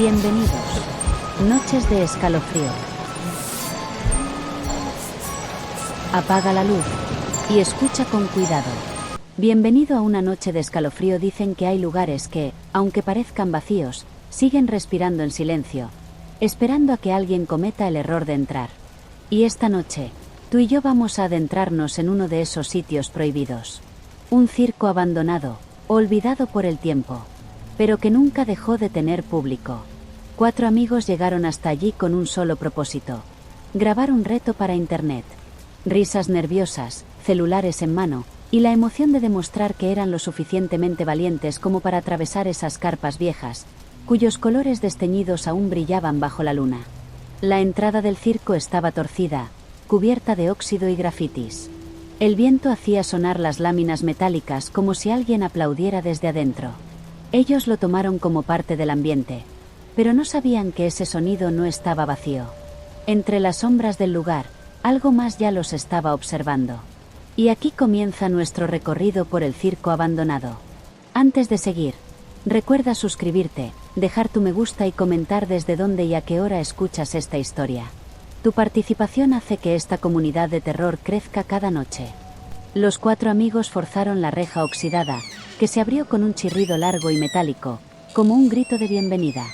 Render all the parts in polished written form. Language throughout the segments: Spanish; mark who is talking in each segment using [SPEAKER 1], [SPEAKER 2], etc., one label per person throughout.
[SPEAKER 1] Bienvenidos. Noches de escalofrío. Apaga la luz y escucha con cuidado. Bienvenido a una noche de escalofrío. Dicen que hay lugares que, aunque parezcan vacíos, siguen respirando en silencio, esperando a que alguien cometa el error de entrar. Y esta noche, tú y yo vamos a adentrarnos en uno de esos sitios prohibidos. Un circo abandonado, olvidado por el tiempo, pero que nunca dejó de tener público. 4 amigos llegaron hasta allí con un solo propósito: grabar un reto para internet. Risas nerviosas, celulares en mano, y la emoción de demostrar que eran lo suficientemente valientes como para atravesar esas carpas viejas, cuyos colores desteñidos aún brillaban bajo la luna. La entrada del circo estaba torcida, cubierta de óxido y grafitis. El viento hacía sonar las láminas metálicas como si alguien aplaudiera desde adentro. Ellos lo tomaron como parte del ambiente, pero no sabían que ese sonido no estaba vacío. Entre las sombras del lugar, algo más ya los estaba observando. Y aquí comienza nuestro recorrido por el circo abandonado. Antes de seguir, recuerda suscribirte, dejar tu me gusta y comentar desde dónde y a qué hora escuchas esta historia. Tu participación hace que esta comunidad de terror crezca cada noche. Los 4 amigos forzaron la reja oxidada, que se abrió con un chirrido largo y metálico, como un grito de bienvenida.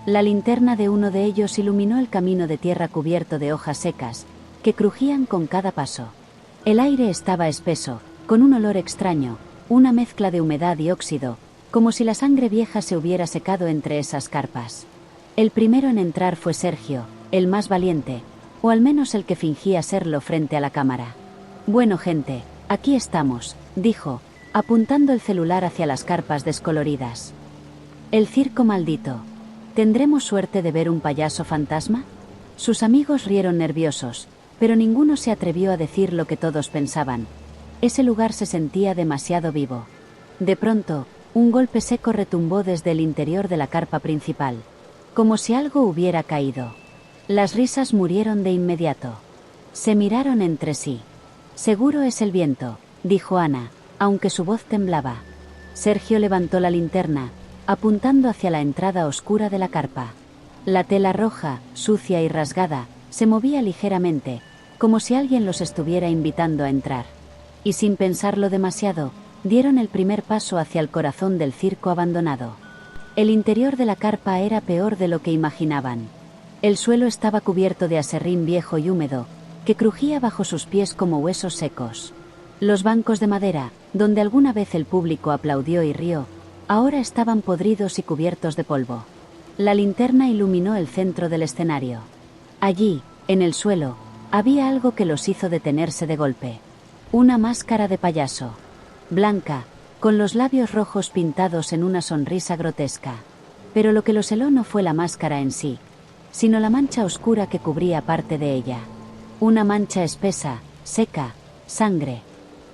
[SPEAKER 1] La linterna de uno de ellos iluminó el camino de tierra cubierto de hojas secas, que crujían con cada paso. El aire estaba espeso, con un olor extraño, una mezcla de humedad y óxido, como si la sangre vieja se hubiera secado entre esas carpas. El primero en entrar fue Sergio, el más valiente, o al menos el que fingía serlo frente a la cámara. «Bueno, gente, aquí estamos», dijo, apuntando el celular hacia las carpas descoloridas. «El circo maldito. ¿Tendremos suerte de ver un payaso fantasma?» Sus amigos rieron nerviosos, pero ninguno se atrevió a decir lo que todos pensaban. Ese lugar se sentía demasiado vivo. De pronto, un golpe seco retumbó desde el interior de la carpa principal, como si algo hubiera caído. Las risas murieron de inmediato. Se miraron entre sí. «Seguro es el viento», dijo Ana, aunque su voz temblaba. Sergio levantó la linterna, apuntando hacia la entrada oscura de la carpa. La tela roja, sucia y rasgada, se movía ligeramente, como si alguien los estuviera invitando a entrar. Y sin pensarlo demasiado, dieron el primer paso hacia el corazón del circo abandonado. El interior de la carpa era peor de lo que imaginaban. El suelo estaba cubierto de aserrín viejo y húmedo, que crujía bajo sus pies como huesos secos. Los bancos de madera, donde alguna vez el público aplaudió y rió, ahora estaban podridos y cubiertos de polvo. La linterna iluminó el centro del escenario. Allí, en el suelo, había algo que los hizo detenerse de golpe. Una máscara de payaso. Blanca, con los labios rojos pintados en una sonrisa grotesca. Pero lo que los heló no fue la máscara en sí, sino la mancha oscura que cubría parte de ella. Una mancha espesa, seca, sangre.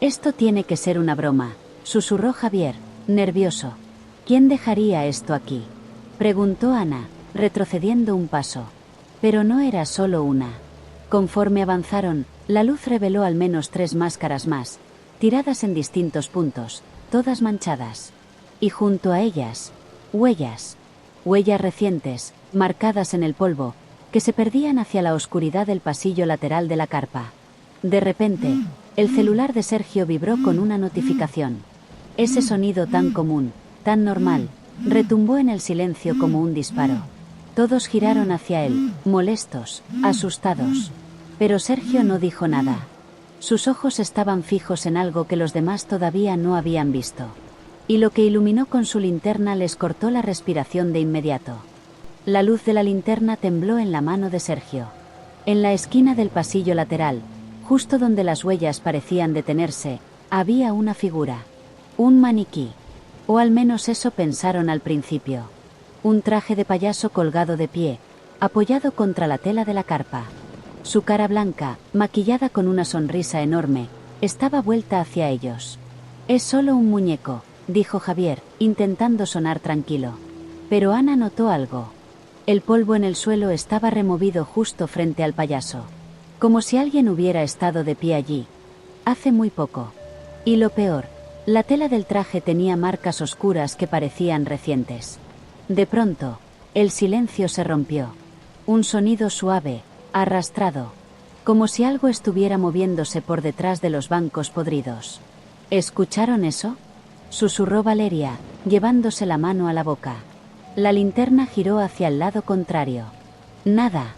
[SPEAKER 1] «Esto tiene que ser una broma», susurró Javier, nervioso. «¿Quién dejaría esto aquí?», preguntó Ana, retrocediendo un paso. Pero no era solo una. Conforme avanzaron, la luz reveló al menos 3 máscaras más, tiradas en distintos puntos, todas manchadas. Y junto a ellas, huellas. Huellas recientes, marcadas en el polvo, que se perdían hacia la oscuridad del pasillo lateral de la carpa. De repente, el celular de Sergio vibró con una notificación. Ese sonido tan común, tan normal, retumbó en el silencio como un disparo. Todos giraron hacia él, molestos, asustados. Pero Sergio no dijo nada. Sus ojos estaban fijos en algo que los demás todavía no habían visto. Y lo que iluminó con su linterna les cortó la respiración de inmediato. La luz de la linterna tembló en la mano de Sergio. En la esquina del pasillo lateral, justo donde las huellas parecían detenerse, había una figura. Un maniquí. O al menos eso pensaron al principio. Un traje de payaso colgado de pie, apoyado contra la tela de la carpa. Su cara blanca, maquillada con una sonrisa enorme, estaba vuelta hacia ellos. «Es solo un muñeco», dijo Javier, intentando sonar tranquilo. Pero Ana notó algo. El polvo en el suelo estaba removido justo frente al payaso. Como si alguien hubiera estado de pie allí. Hace muy poco. Y lo peor, la tela del traje tenía marcas oscuras que parecían recientes. De pronto, El silencio se rompió. Un sonido suave, arrastrado, como si algo estuviera moviéndose por detrás de los bancos podridos. ¿Escucharon eso?, susurró Valeria, llevándose la mano a la boca. La linterna giró hacia el lado contrario. Nada,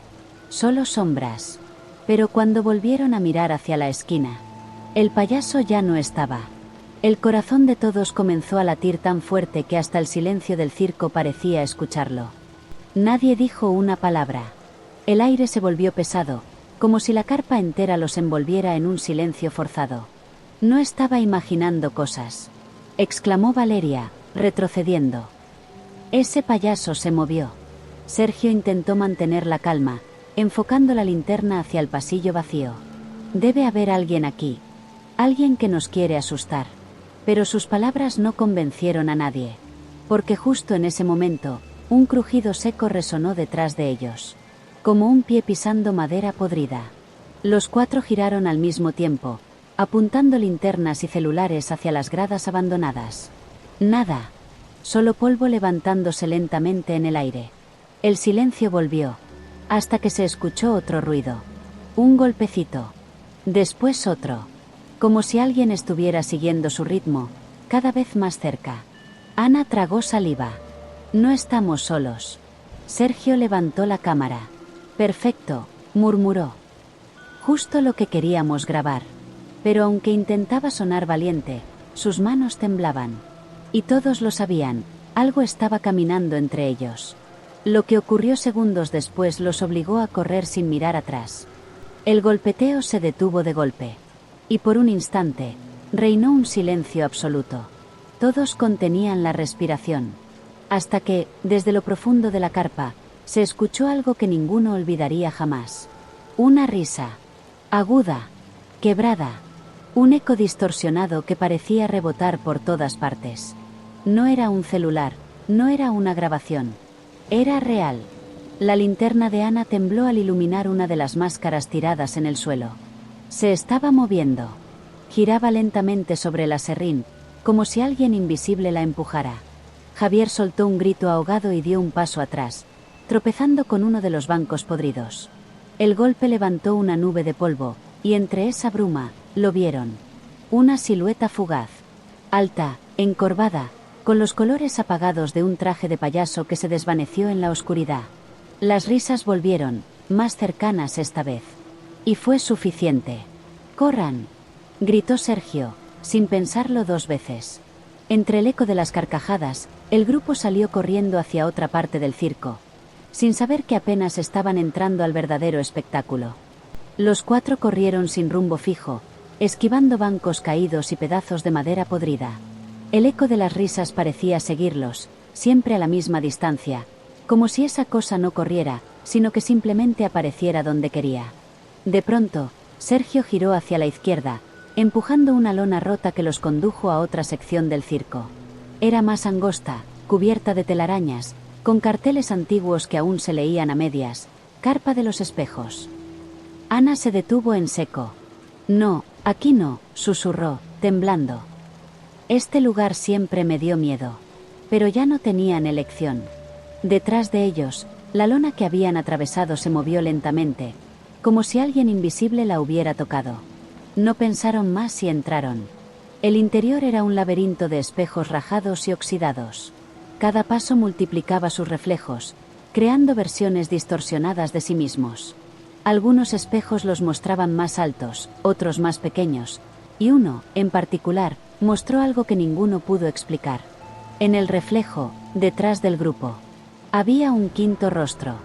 [SPEAKER 1] solo sombras. Pero cuando volvieron a mirar hacia la esquina, el payaso ya no estaba. El corazón de todos comenzó a latir tan fuerte que hasta el silencio del circo parecía escucharlo. Nadie dijo una palabra. El aire se volvió pesado, como si la carpa entera los envolviera en un silencio forzado. No estaba imaginando cosas, exclamó Valeria, retrocediendo. Ese payaso se movió. Sergio intentó mantener la calma, enfocando la linterna hacia el pasillo vacío. Debe haber alguien aquí. Alguien que nos quiere asustar. Pero sus palabras no convencieron a nadie. Porque justo en ese momento, un crujido seco resonó detrás de ellos. Como un pie pisando madera podrida. Los cuatro giraron al mismo tiempo, apuntando linternas y celulares hacia las gradas abandonadas. Nada. Solo polvo levantándose lentamente en el aire. El silencio volvió, hasta que se escuchó otro ruido. Un golpecito. Después otro. Como si alguien estuviera siguiendo su ritmo, cada vez más cerca. Ana tragó saliva. No estamos solos. Sergio levantó la cámara. Perfecto, murmuró. Justo lo que queríamos grabar. Pero aunque intentaba sonar valiente, sus manos temblaban. Y todos lo sabían, algo estaba caminando entre ellos. Lo que ocurrió segundos después los obligó a correr sin mirar atrás. El golpeteo se detuvo de golpe. Y por un instante, reinó un silencio absoluto. Todos contenían la respiración. Hasta que, desde lo profundo de la carpa, se escuchó algo que ninguno olvidaría jamás. Una risa. Aguda. Quebrada. Un eco distorsionado que parecía rebotar por todas partes. No era un celular, no era una grabación. Era real. La linterna de Ana tembló al iluminar una de las máscaras tiradas en el suelo. Se estaba moviendo. Giraba lentamente sobre el aserrín, como si alguien invisible la empujara. Javier soltó un grito ahogado y dio un paso atrás, tropezando con uno de los bancos podridos. El golpe levantó una nube de polvo, y entre esa bruma, lo vieron. Una silueta fugaz. Alta, encorvada, con los colores apagados de un traje de payaso que se desvaneció en la oscuridad. Las risas volvieron, más cercanas esta vez. Y fue suficiente. ¡Corran!, gritó Sergio, sin pensarlo dos veces. Entre el eco de las carcajadas, el grupo salió corriendo hacia otra parte del circo, sin saber que apenas estaban entrando al verdadero espectáculo. Los cuatro corrieron sin rumbo fijo, esquivando bancos caídos y pedazos de madera podrida. El eco de las risas parecía seguirlos, siempre a la misma distancia, como si esa cosa no corriera, sino que simplemente apareciera donde quería. De pronto, Sergio giró hacia la izquierda, empujando una lona rota que los condujo a otra sección del circo. Era más angosta, cubierta de telarañas, con carteles antiguos que aún se leían a medias. Carpa de los espejos. Ana se detuvo en seco. No, aquí no, susurró, temblando. Este lugar siempre me dio miedo. Pero ya no tenían elección. Detrás de ellos, la lona que habían atravesado se movió lentamente, como si alguien invisible la hubiera tocado. No pensaron más y entraron. El interior era un laberinto de espejos rajados y oxidados. Cada paso multiplicaba sus reflejos, creando versiones distorsionadas de sí mismos. Algunos espejos los mostraban más altos, otros más pequeños, y uno, en particular, mostró algo que ninguno pudo explicar. En el reflejo, detrás del grupo, había un quinto rostro.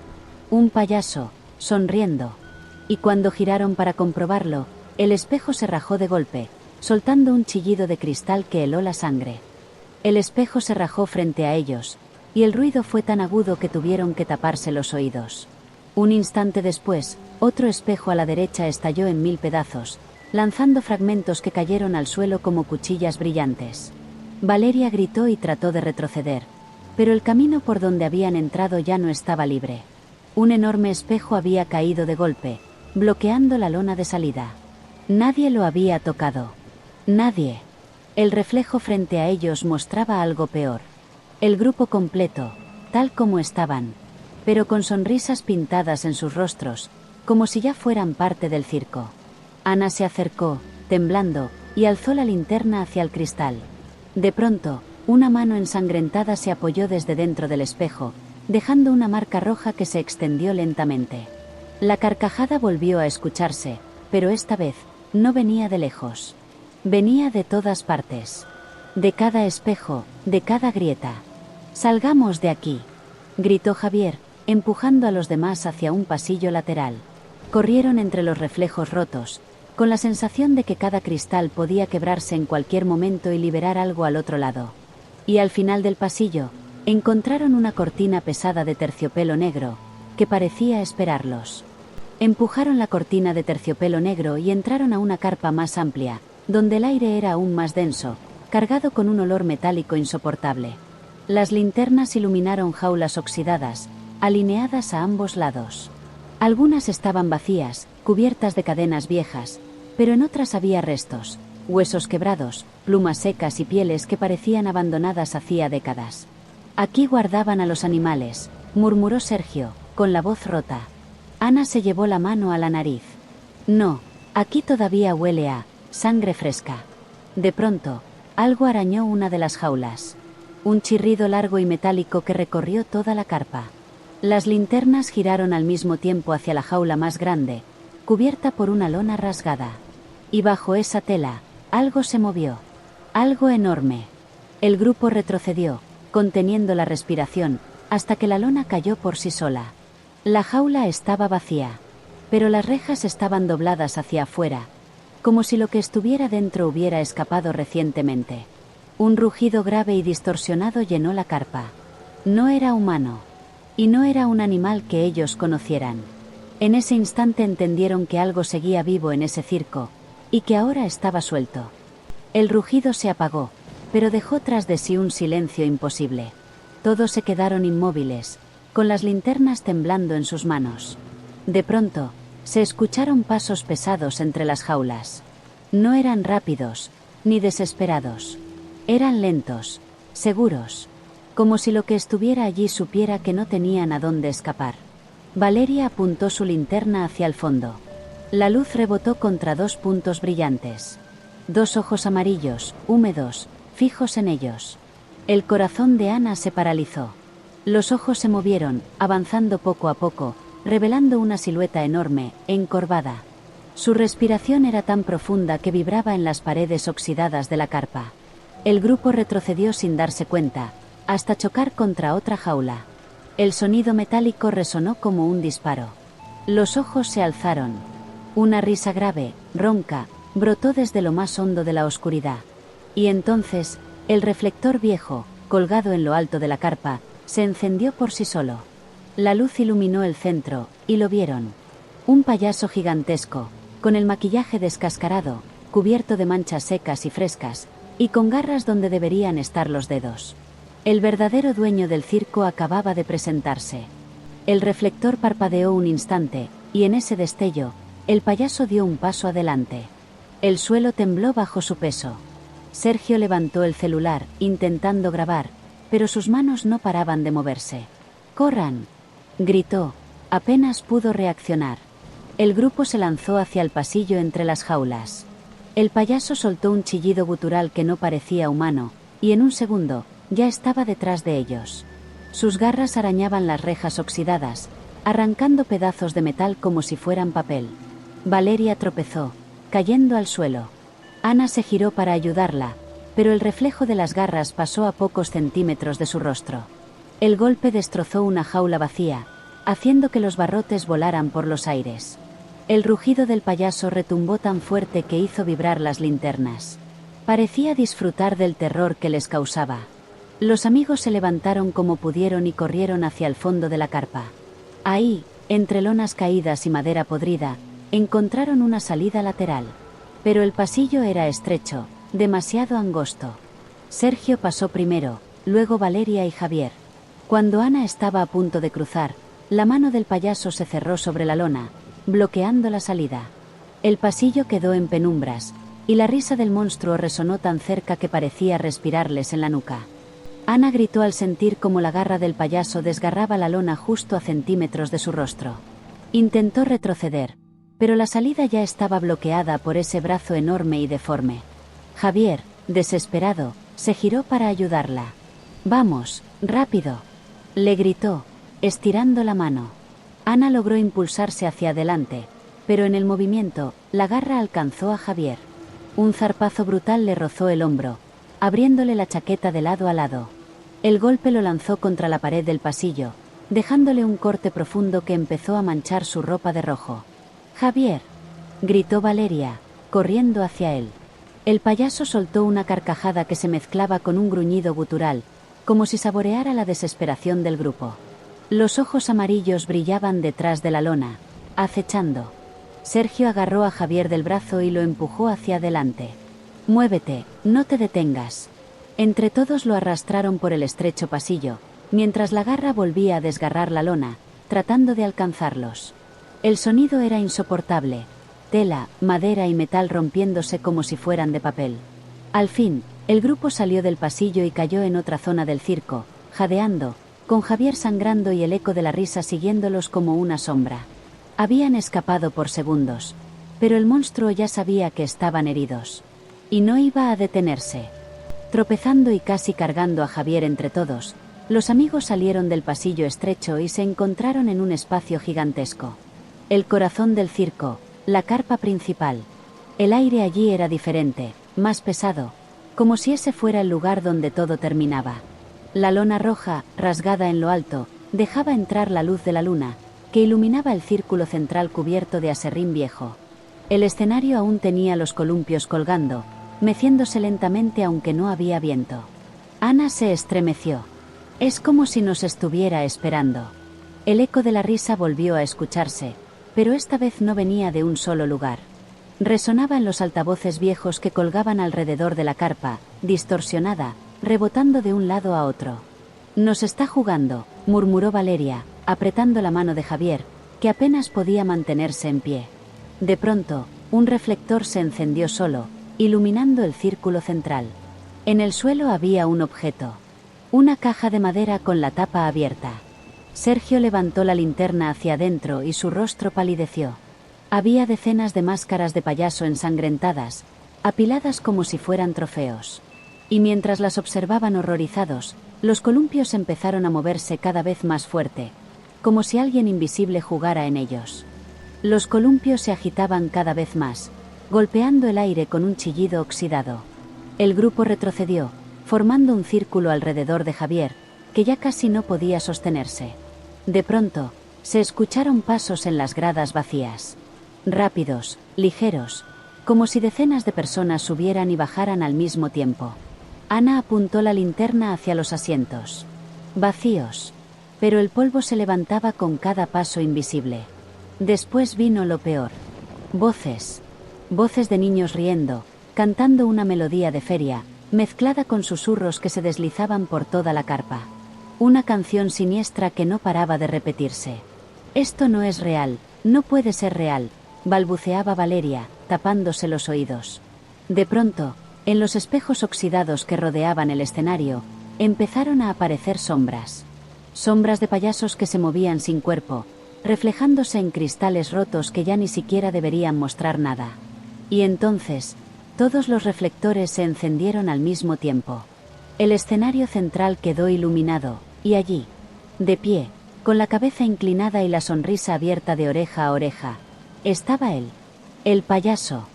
[SPEAKER 1] Un payaso, sonriendo. Y cuando giraron para comprobarlo, el espejo se rajó de golpe, soltando un chillido de cristal que heló la sangre. El espejo se rajó frente a ellos, y el ruido fue tan agudo que tuvieron que taparse los oídos. Un instante después, otro espejo a la derecha estalló en 1000 pedazos, lanzando fragmentos que cayeron al suelo como cuchillas brillantes. Valeria gritó y trató de retroceder, pero el camino por donde habían entrado ya no estaba libre. Un enorme espejo había caído de golpe, bloqueando la lona de salida. Nadie lo había tocado. Nadie. El reflejo frente a ellos mostraba algo peor. El grupo completo, tal como estaban, pero con sonrisas pintadas en sus rostros, como si ya fueran parte del circo. Ana se acercó, temblando, y alzó la linterna hacia el cristal. De pronto, una mano ensangrentada se apoyó desde dentro del espejo, dejando una marca roja que se extendió lentamente. La carcajada volvió a escucharse, pero esta vez, no venía de lejos. Venía de todas partes. De cada espejo, de cada grieta. «Salgamos de aquí», gritó Javier, empujando a los demás hacia un pasillo lateral. Corrieron entre los reflejos rotos, con la sensación de que cada cristal podía quebrarse en cualquier momento y liberar algo al otro lado. Y al final del pasillo, encontraron una cortina pesada de terciopelo negro, que parecía esperarlos. Empujaron la cortina de terciopelo negro y entraron a una carpa más amplia, donde el aire era aún más denso, cargado con un olor metálico insoportable. Las linternas iluminaron jaulas oxidadas, alineadas a ambos lados. Algunas estaban vacías, cubiertas de cadenas viejas, pero en otras había restos, huesos quebrados, plumas secas y pieles que parecían abandonadas hacía décadas. «Aquí guardaban a los animales», murmuró Sergio, con la voz rota. Ana se llevó la mano a la nariz. «No, aquí todavía huele a sangre fresca». De pronto, algo arañó una de las jaulas. Un chirrido largo y metálico que recorrió toda la carpa. Las linternas giraron al mismo tiempo hacia la jaula más grande, cubierta por una lona rasgada. Y bajo esa tela, algo se movió. Algo enorme. El grupo retrocedió, conteniendo la respiración, hasta que la lona cayó por sí sola. La jaula estaba vacía, pero las rejas estaban dobladas hacia afuera, como si lo que estuviera dentro hubiera escapado recientemente. Un rugido grave y distorsionado llenó la carpa. No era humano. Y no era un animal que ellos conocieran. En ese instante entendieron que algo seguía vivo en ese circo, y que ahora estaba suelto. El rugido se apagó, pero dejó tras de sí un silencio imposible. Todos se quedaron inmóviles, con las linternas temblando en sus manos. De pronto, se escucharon pasos pesados entre las jaulas. No eran rápidos, ni desesperados. Eran lentos, seguros, como si lo que estuviera allí supiera que no tenían a dónde escapar. Valeria apuntó su linterna hacia el fondo. La luz rebotó contra dos puntos brillantes. Dos ojos amarillos, húmedos, fijos en ellos. El corazón de Ana se paralizó. Los ojos se movieron, avanzando poco a poco, revelando una silueta enorme, encorvada. Su respiración era tan profunda que vibraba en las paredes oxidadas de la carpa. El grupo retrocedió sin darse cuenta, hasta chocar contra otra jaula. El sonido metálico resonó como un disparo. Los ojos se alzaron. Una risa grave, ronca, brotó desde lo más hondo de la oscuridad. Y entonces, el reflector viejo, colgado en lo alto de la carpa, se encendió por sí solo. La luz iluminó el centro, y lo vieron. Un payaso gigantesco, con el maquillaje descascarado, cubierto de manchas secas y frescas, y con garras donde deberían estar los dedos. El verdadero dueño del circo acababa de presentarse. El reflector parpadeó un instante, y en ese destello, el payaso dio un paso adelante. El suelo tembló bajo su peso. Sergio levantó el celular, intentando grabar, pero sus manos no paraban de moverse. «¡Corran!», gritó. Apenas pudo reaccionar. El grupo se lanzó hacia el pasillo entre las jaulas. El payaso soltó un chillido gutural que no parecía humano, y en un segundo, ya estaba detrás de ellos. Sus garras arañaban las rejas oxidadas, arrancando pedazos de metal como si fueran papel. Valeria tropezó, cayendo al suelo. Ana se giró para ayudarla, pero el reflejo de las garras pasó a pocos centímetros de su rostro. El golpe destrozó una jaula vacía, haciendo que los barrotes volaran por los aires. El rugido del payaso retumbó tan fuerte que hizo vibrar las linternas. Parecía disfrutar del terror que les causaba. Los amigos se levantaron como pudieron y corrieron hacia el fondo de la carpa. Ahí, entre lonas caídas y madera podrida, encontraron una salida lateral. Pero el pasillo era estrecho, demasiado angosto. Sergio pasó primero, luego Valeria y Javier. Cuando Ana estaba a punto de cruzar, la mano del payaso se cerró sobre la lona, bloqueando la salida. El pasillo quedó en penumbras, y la risa del monstruo resonó tan cerca que parecía respirarles en la nuca. Ana gritó al sentir cómo la garra del payaso desgarraba la lona justo a centímetros de su rostro. Intentó retroceder, pero la salida ya estaba bloqueada por ese brazo enorme y deforme. Javier, desesperado, se giró para ayudarla. «Vamos, rápido», le gritó, estirando la mano. Ana logró impulsarse hacia adelante, pero en el movimiento, la garra alcanzó a Javier. Un zarpazo brutal le rozó el hombro, abriéndole la chaqueta de lado a lado. El golpe lo lanzó contra la pared del pasillo, dejándole un corte profundo que empezó a manchar su ropa de rojo. «Javier», gritó Valeria, corriendo hacia él. El payaso soltó una carcajada que se mezclaba con un gruñido gutural, como si saboreara la desesperación del grupo. Los ojos amarillos brillaban detrás de la lona, acechando. Sergio agarró a Javier del brazo y lo empujó hacia adelante. «Muévete, no te detengas». Entre todos lo arrastraron por el estrecho pasillo, mientras la garra volvía a desgarrar la lona, tratando de alcanzarlos. El sonido era insoportable, tela, madera y metal rompiéndose como si fueran de papel. Al fin, el grupo salió del pasillo y cayó en otra zona del circo, jadeando, con Javier sangrando y el eco de la risa siguiéndolos como una sombra. Habían escapado por segundos, pero el monstruo ya sabía que estaban heridos. Y no iba a detenerse. Tropezando y casi cargando a Javier entre todos, los amigos salieron del pasillo estrecho y se encontraron en un espacio gigantesco. El corazón del circo, la carpa principal. El aire allí era diferente, más pesado, como si ese fuera el lugar donde todo terminaba. La lona roja, rasgada en lo alto, dejaba entrar la luz de la luna, que iluminaba el círculo central cubierto de aserrín viejo. El escenario aún tenía los columpios colgando, meciéndose lentamente aunque no había viento. Ana se estremeció. Es como si nos estuviera esperando. El eco de la risa volvió a escucharse, pero esta vez no venía de un solo lugar. Resonaba en los altavoces viejos que colgaban alrededor de la carpa, distorsionada, rebotando de un lado a otro. «Nos está jugando», murmuró Valeria, apretando la mano de Javier, que apenas podía mantenerse en pie. De pronto, un reflector se encendió solo, iluminando el círculo central. En el suelo había un objeto. Una caja de madera con la tapa abierta. Sergio levantó la linterna hacia adentro y su rostro palideció. Había decenas de máscaras de payaso ensangrentadas, apiladas como si fueran trofeos. Y mientras las observaban horrorizados, los columpios empezaron a moverse cada vez más fuerte, como si alguien invisible jugara en ellos. Los columpios se agitaban cada vez más, golpeando el aire con un chillido oxidado. El grupo retrocedió, formando un círculo alrededor de Javier, que ya casi no podía sostenerse. De pronto, se escucharon pasos en las gradas vacías. Rápidos, ligeros, como si decenas de personas subieran y bajaran al mismo tiempo. Ana apuntó la linterna hacia los asientos. Vacíos. Pero el polvo se levantaba con cada paso invisible. Después vino lo peor. Voces. Voces de niños riendo, cantando una melodía de feria, mezclada con susurros que se deslizaban por toda la carpa. Una canción siniestra que no paraba de repetirse. «Esto no es real, no puede ser real», balbuceaba Valeria, tapándose los oídos. De pronto, en los espejos oxidados que rodeaban el escenario, empezaron a aparecer sombras. Sombras de payasos que se movían sin cuerpo, reflejándose en cristales rotos que ya ni siquiera deberían mostrar nada. Y entonces, todos los reflectores se encendieron al mismo tiempo. El escenario central quedó iluminado, y allí, de pie, con la cabeza inclinada y la sonrisa abierta de oreja a oreja, estaba él, el payaso,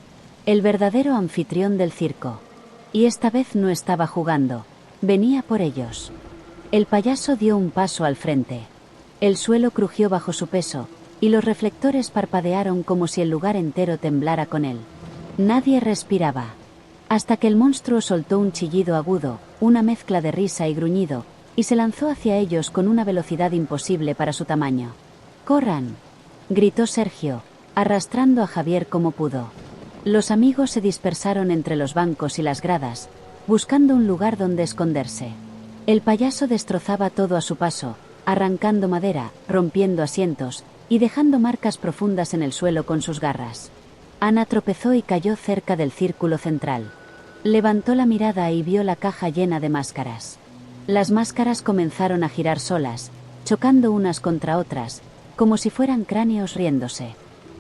[SPEAKER 1] el verdadero anfitrión del circo. Y esta vez no estaba jugando, venía por ellos. El payaso dio un paso al frente. El suelo crujió bajo su peso, y los reflectores parpadearon como si el lugar entero temblara con él. Nadie respiraba. Hasta que el monstruo soltó un chillido agudo, una mezcla de risa y gruñido, y se lanzó hacia ellos con una velocidad imposible para su tamaño. «¡Corran!», gritó Sergio, arrastrando a Javier como pudo. Los amigos se dispersaron entre los bancos y las gradas, buscando un lugar donde esconderse. El payaso destrozaba todo a su paso, arrancando madera, rompiendo asientos, y dejando marcas profundas en el suelo con sus garras. Ana tropezó y cayó cerca del círculo central. Levantó la mirada y vio la caja llena de máscaras. Las máscaras comenzaron a girar solas, chocando unas contra otras, como si fueran cráneos riéndose.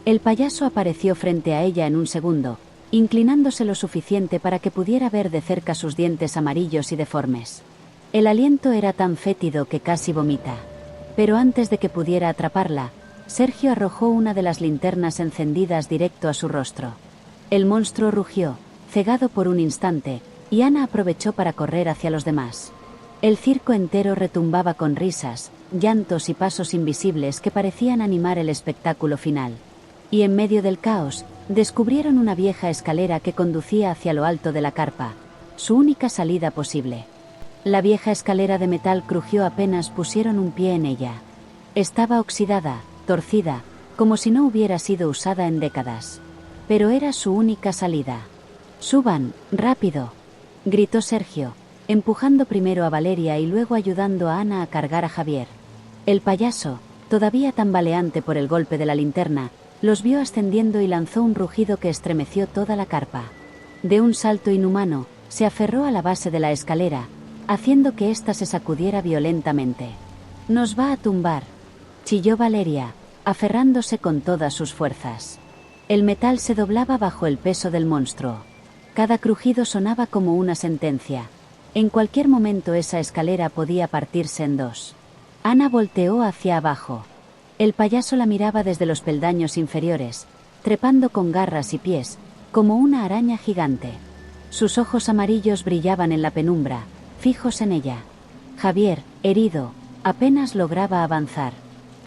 [SPEAKER 1] El payaso apareció frente a ella en un segundo, inclinándose lo suficiente para que pudiera ver de cerca sus dientes amarillos y deformes. El aliento era tan fétido que casi vomita. Pero antes de que pudiera atraparla, Sergio arrojó una de las linternas encendidas directo a su rostro. El monstruo rugió, cegado por un instante, y Ana aprovechó para correr hacia los demás. El circo entero retumbaba con risas, llantos y pasos invisibles que parecían animar el espectáculo final. Y en medio del caos, descubrieron una vieja escalera que conducía hacia lo alto de la carpa, su única salida posible. La vieja escalera de metal crujió apenas pusieron un pie en ella. Estaba oxidada, torcida, como si no hubiera sido usada en décadas. Pero era su única salida. «Suban, rápido», gritó Sergio, empujando primero a Valeria y luego ayudando a Ana a cargar a Javier. El payaso, todavía tambaleante por el golpe de la linterna, los vio ascendiendo y lanzó un rugido que estremeció toda la carpa. De un salto inhumano, se aferró a la base de la escalera, haciendo que ésta se sacudiera violentamente. «Nos va a tumbar», chilló Valeria, aferrándose con todas sus fuerzas. El metal se doblaba bajo el peso del monstruo. Cada crujido sonaba como una sentencia. En cualquier momento esa escalera podía partirse en dos. Ana volteó hacia abajo. El payaso la miraba desde los peldaños inferiores, trepando con garras y pies, como una araña gigante. Sus ojos amarillos brillaban en la penumbra, fijos en ella. Javier, herido, apenas lograba avanzar.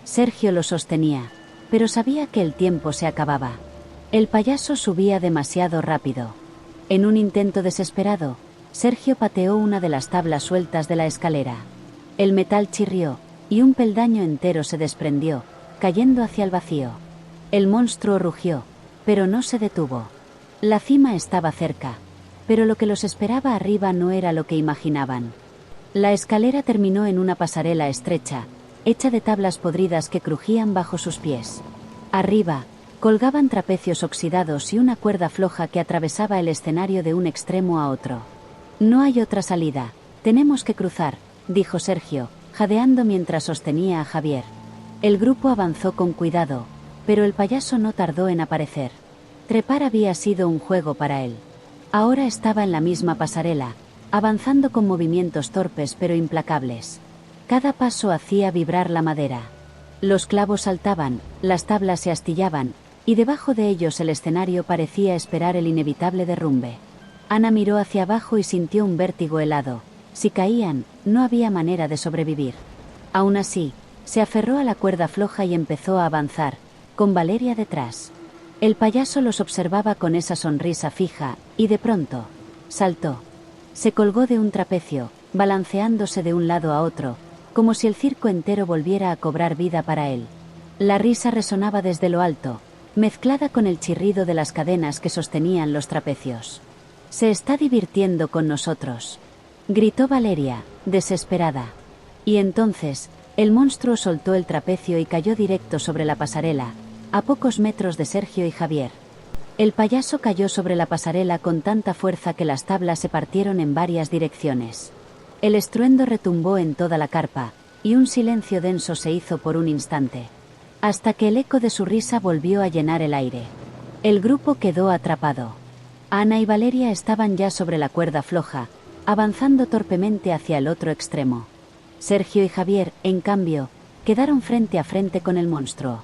[SPEAKER 1] Sergio lo sostenía, pero sabía que el tiempo se acababa. El payaso subía demasiado rápido. En un intento desesperado, Sergio pateó una de las tablas sueltas de la escalera. El metal chirrió, y un peldaño entero se desprendió, cayendo hacia el vacío. El monstruo rugió, pero no se detuvo. La cima estaba cerca, pero lo que los esperaba arriba no era lo que imaginaban. La escalera terminó en una pasarela estrecha, hecha de tablas podridas que crujían bajo sus pies. Arriba, colgaban trapecios oxidados y una cuerda floja que atravesaba el escenario de un extremo a otro. «No hay otra salida, tenemos que cruzar», dijo Sergio, jadeando mientras sostenía a Javier. El grupo avanzó con cuidado, pero el payaso no tardó en aparecer. Trepar había sido un juego para él. Ahora estaba en la misma pasarela, avanzando con movimientos torpes pero implacables. Cada paso hacía vibrar la madera. Los clavos saltaban, las tablas se astillaban, y debajo de ellos el escenario parecía esperar el inevitable derrumbe. Ana miró hacia abajo y sintió un vértigo helado. Si caían, no había manera de sobrevivir. Aún así, se aferró a la cuerda floja y empezó a avanzar, con Valeria detrás. El payaso los observaba con esa sonrisa fija, y de pronto, saltó. Se colgó de un trapecio, balanceándose de un lado a otro, como si el circo entero volviera a cobrar vida para él. La risa resonaba desde lo alto, mezclada con el chirrido de las cadenas que sostenían los trapecios. «Se está divirtiendo con nosotros», gritó Valeria, desesperada. Y entonces, el monstruo soltó el trapecio y cayó directo sobre la pasarela, a pocos metros de Sergio y Javier. El payaso cayó sobre la pasarela con tanta fuerza que las tablas se partieron en varias direcciones. El estruendo retumbó en toda la carpa, y un silencio denso se hizo por un instante, hasta que el eco de su risa volvió a llenar el aire. El grupo quedó atrapado. Ana y Valeria estaban ya sobre la cuerda floja, avanzando torpemente hacia el otro extremo. Sergio y Javier, en cambio, quedaron frente a frente con el monstruo.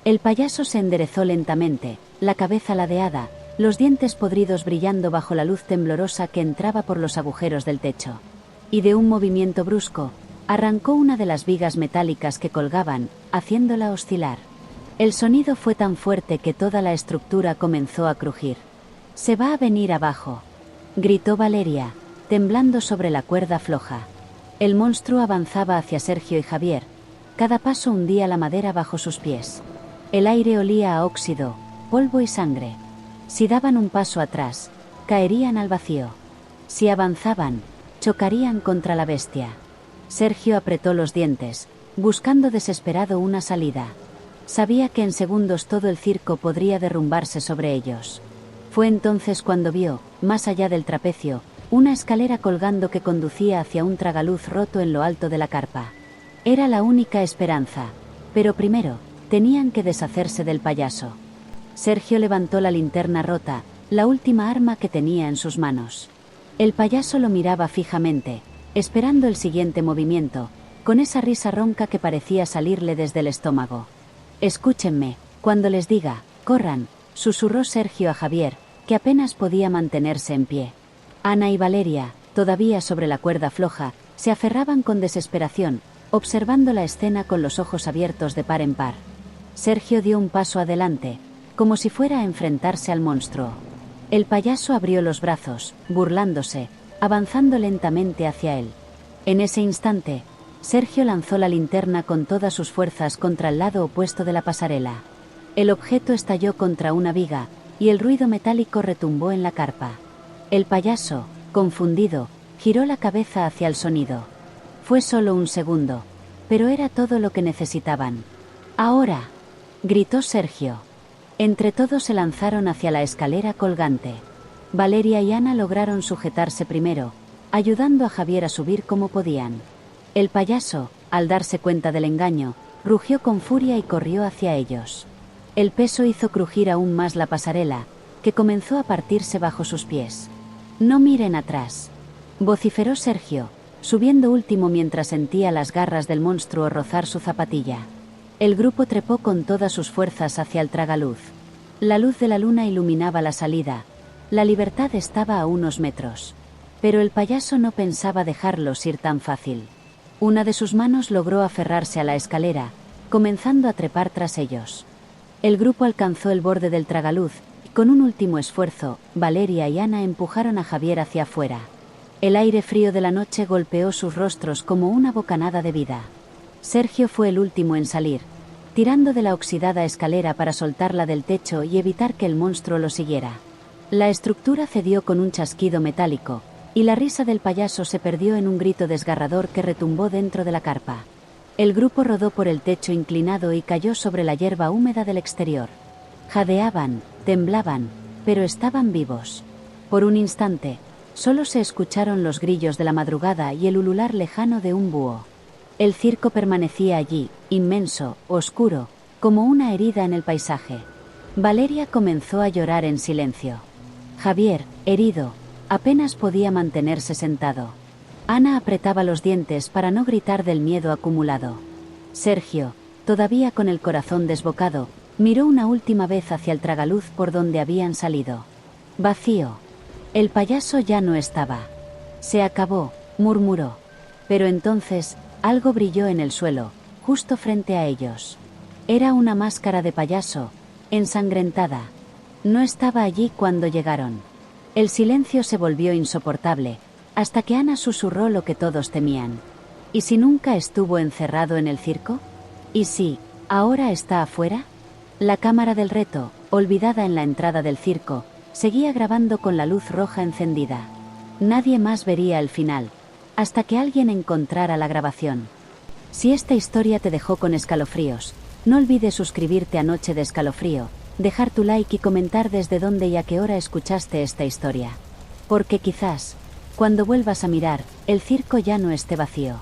[SPEAKER 1] El payaso se enderezó lentamente, la cabeza ladeada, los dientes podridos brillando bajo la luz temblorosa que entraba por los agujeros del techo. Y de un movimiento brusco, arrancó una de las vigas metálicas que colgaban, haciéndola oscilar. El sonido fue tan fuerte que toda la estructura comenzó a crujir. «Se va a venir abajo», gritó Valeria, temblando sobre la cuerda floja. El monstruo avanzaba hacia Sergio y Javier. Cada paso hundía la madera bajo sus pies. El aire olía a óxido, polvo y sangre. Si daban un paso atrás, caerían al vacío. Si avanzaban, chocarían contra la bestia. Sergio apretó los dientes, buscando desesperado una salida. Sabía que en segundos todo el circo podría derrumbarse sobre ellos. Fue entonces cuando vio, más allá del trapecio, una escalera colgando que conducía hacia un tragaluz roto en lo alto de la carpa. Era la única esperanza, pero primero, tenían que deshacerse del payaso. Sergio levantó la linterna rota, la última arma que tenía en sus manos. El payaso lo miraba fijamente, esperando el siguiente movimiento, con esa risa ronca que parecía salirle desde el estómago. «Escúchenme, cuando les diga, corran», susurró Sergio a Javier, que apenas podía mantenerse en pie. Ana y Valeria, todavía sobre la cuerda floja, se aferraban con desesperación, observando la escena con los ojos abiertos de par en par. Sergio dio un paso adelante, como si fuera a enfrentarse al monstruo. El payaso abrió los brazos, burlándose, avanzando lentamente hacia él. En ese instante, Sergio lanzó la linterna con todas sus fuerzas contra el lado opuesto de la pasarela. El objeto estalló contra una viga, y el ruido metálico retumbó en la carpa. El payaso, confundido, giró la cabeza hacia el sonido. Fue solo un segundo, pero era todo lo que necesitaban. «¡Ahora!», gritó Sergio. Entre todos se lanzaron hacia la escalera colgante. Valeria y Ana lograron sujetarse primero, ayudando a Javier a subir como podían. El payaso, al darse cuenta del engaño, rugió con furia y corrió hacia ellos. El peso hizo crujir aún más la pasarela, que comenzó a partirse bajo sus pies. «No miren atrás», vociferó Sergio, subiendo último mientras sentía las garras del monstruo rozar su zapatilla. El grupo trepó con todas sus fuerzas hacia el tragaluz. La luz de la luna iluminaba la salida. La libertad estaba a unos metros. Pero el payaso no pensaba dejarlos ir tan fácil. Una de sus manos logró aferrarse a la escalera, comenzando a trepar tras ellos. El grupo alcanzó el borde del tragaluz, y con un último esfuerzo, Valeria y Ana empujaron a Javier hacia afuera. El aire frío de la noche golpeó sus rostros como una bocanada de vida. Sergio fue el último en salir, tirando de la oxidada escalera para soltarla del techo y evitar que el monstruo lo siguiera. La estructura cedió con un chasquido metálico, y la risa del payaso se perdió en un grito desgarrador que retumbó dentro de la carpa. El grupo rodó por el techo inclinado y cayó sobre la hierba húmeda del exterior. Jadeaban, temblaban, pero estaban vivos. Por un instante, solo se escucharon los grillos de la madrugada y el ulular lejano de un búho. El circo permanecía allí, inmenso, oscuro, como una herida en el paisaje. Valeria comenzó a llorar en silencio. Javier, herido, apenas podía mantenerse sentado. Ana apretaba los dientes para no gritar del miedo acumulado. Sergio, todavía con el corazón desbocado, miró una última vez hacia el tragaluz por donde habían salido. Vacío. El payaso ya no estaba. «Se acabó», murmuró. Pero entonces, algo brilló en el suelo, justo frente a ellos. Era una máscara de payaso, ensangrentada. No estaba allí cuando llegaron. El silencio se volvió insoportable, hasta que Ana susurró lo que todos temían. ¿Y si nunca estuvo encerrado en el circo? ¿Y si ahora está afuera? La cámara del reto, olvidada en la entrada del circo, seguía grabando con la luz roja encendida. Nadie más vería el final, hasta que alguien encontrara la grabación. Si esta historia te dejó con escalofríos, no olvides suscribirte a Noche de Escalofrío, dejar tu like y comentar desde dónde y a qué hora escuchaste esta historia. Porque quizás, cuando vuelvas a mirar, el circo ya no esté vacío.